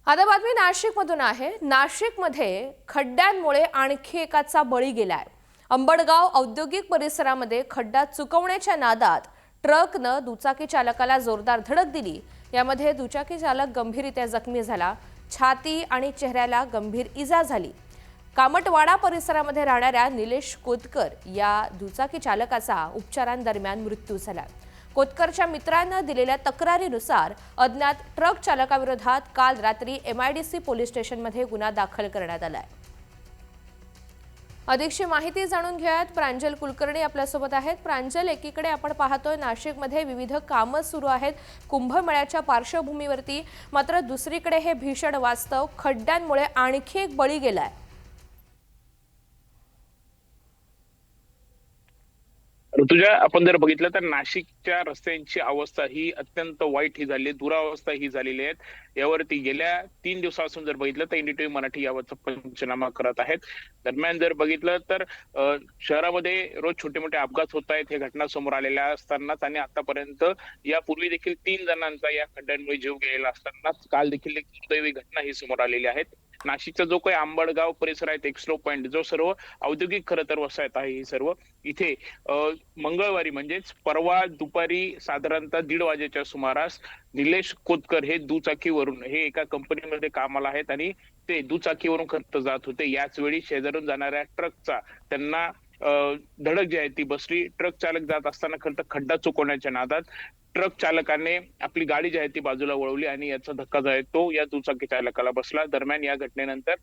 आता बातमी नाशिकमधून आहे। नाशिकमध्ये खड्ड्यांमुळे आणखी एकाचा बळी गेलाय। अंबडगाव औद्योगिक परिसरामध्ये खड्डा चुकवण्याच्या नादात ट्रकनं दुचाकी चालकाला जोरदार धडक दिली। यामध्ये दुचाकी चालक गंभीररीत्या जखमी झाला। छाती आणि चेहऱ्याला गंभीर इजा झाली। कामटवाडा परिसरामध्ये राहणाऱ्या निलेश कोतकर या दुचाकी चालकाचा उपचारांदरम्यान मृत्यू झाला। कोतकरच्या मित्रांना दिलेल्या तक्रारीनुसार अज्ञात ट्रक चालकाविरोधात काल रात्री MIDC पोलीस स्टेशनमध्ये गुन्हा दाखल करण्यात आलाय। अधिकची माहिती जाणून घेऊयात। प्रांजल कुलकर्णी आपल्यासोबत आहेत। प्रांजल, एकीकडे आपण पाहतोय नाशिकमध्ये विविध कामं सुरू आहेत कुंभमेळ्याच्या पार्श्वभूमीवरती, मात्र दुसरीकडे हे भीषण वास्तव खड्ड्यांमुळे आणखी एक बळी गेलाय। ऋतुजा, आपण जर बघितलं तर नाशिकच्या रस्त्यांची अवस्था ही अत्यंत वाईट ही झाली, दुरावस्था ही झालेली आहे। यावरती गेल्या 3 दिवसापासून जर बघितलं तर NDTV मराठी यावरचा पंचनामा करत आहेत। दरम्यान जर बघितलं तर शहरामध्ये रोज छोटे मोठे अपघात होत आहेत, हे घटना समोर आलेल्या असतानाच आणि आतापर्यंत यापूर्वी देखील 3 जणांचा या खड्ड्यांमुळे जीव गेलेला असतानाच काल देखील एक दुर्दैवी घटना ही समोर आलेली आहे। नाशिकचा जो काही अंबडगाव परिसर आहे, एक्स्लो पॉइंट, जो सर्व औद्योगिक खरं तर वसाहत आहे, ही सर्व इथे मंगळवारी म्हणजेच परवा दुपारी साधारणतः 1:30 वाजेच्या सुमारास निलेश कोतकर हे दुचाकीवरून, हे एका कंपनीमध्ये कामाला आहेत आणि ते दुचाकीवरून खर्च जात होते। याच वेळी शेजारून जाणाऱ्या ट्रकचा त्यांना धडक जी आहे ती बसली। ट्रक चालक जात असताना खरं तर खड्डा चुकवण्याच्या नादात ट्रक चालकाने आपली गाडी जी आहे ती बाजूला वळवली आणि याचा धक्का जो आहे तो या दुचाकी चालकाला बसला। दरम्यान या घटनेनंतर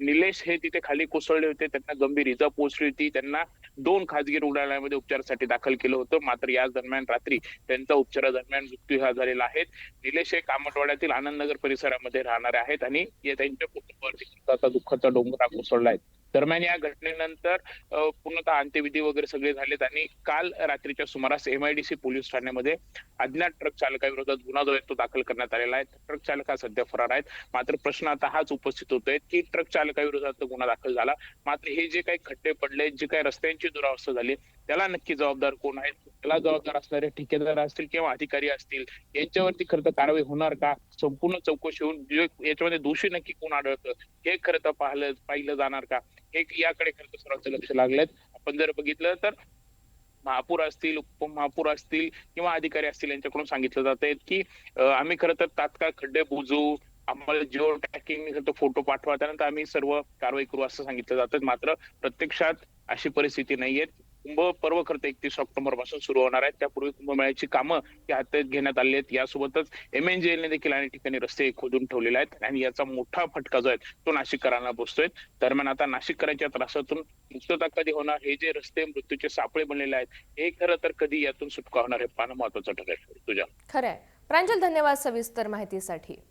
निलेश हे तिथे खाली कोसळले होते, त्यांना गंभीर इजा पोहोचली होती। त्यांना 2 खासगी रुग्णालयामध्ये उपचारासाठी दाखल केलं होतं, मात्र याच दरम्यान रात्री त्यांचा उपचारादरम्यान मृत्यू हा झालेला आहे। निलेश हे कामटवाड्यातील आनंदनगर परिसरामध्ये राहणारे आहेत आणि त्यांच्या कुटुंबावरती दुःखाचा डोंगर कोसळलाय। दरम्यान या घटनेनंतर पूर्णतः अंत्यविधी वगैरे सगळे झालेत आणि काल रात्रीच्या सुमारास MIDC पोलीस ठाण्यामध्ये अज्ञात ट्रक चालकाविरोधात गुन्हा जो आहे तो दाखल करण्यात आलेला आहे। ट्रक चालक हा सध्या फरार आहेत, मात्र प्रश्न आता हाच उपस्थित होतोय की ट्रक चालकाविरोधात गुन्हा दाखल झाला, मात्र हे जे काही खड्डे पडले, जे काही रस्त्यांची दुरावस्था झाली, त्याला नक्की जबाबदार कोण आहेत? त्याला जबाबदार असणारे ठेकेदार असतील किंवा अधिकारी असतील, यांच्यावरती खरं तर कारवाई होणार का? संपूर्ण चौकशी होऊन याच्यामध्ये दोषी नक्की कोण आढळतं हे खरं तर पाहिलं जाणार का? हे याकडे खरं तर सर्वांचं लक्ष लागलंय। आपण जर बघितलं तर महापौर असतील, उपमहापौर असतील किंवा अधिकारी असतील, यांच्याकडून सांगितलं जात आहे की आम्ही खरं तर तात्काळ खड्डे बुजवू, आम्हाला जिओ ट्रॅकिंग फोटो पाठवा, त्यानंतर आम्ही सर्व कारवाई करू असं सांगितलं जातं। मात्र प्रत्यक्षात अशी परिस्थिती नाहीये। कुंभ पर्व खरं तर 31 ऑक्टोबर पासून सुरू होणार आहे, त्यापूर्वी कुंभमेळ्याची कामं ही हातात घेण्यात आली आहेत। यासोबतच MNGL ने देखील अनेक ठिकाणी रस्ते खोदून ठेवलेले आहेत आणि याचा मोठा फटका जो आहे तो नाशिककरांना बसतोय। दरम्यान आता नाशिककरांच्या त्रासातून मुक्तता कधी होणार, हे जे रस्ते मृत्यूचे सापळे बनलेले आहेत, हे खरं तर कधी यातून सुटका होणार हे पाहणं महत्वाचं ठरेल। तुझ्या खरंय। प्रांजल, धन्यवाद सविस्तर माहितीसाठी।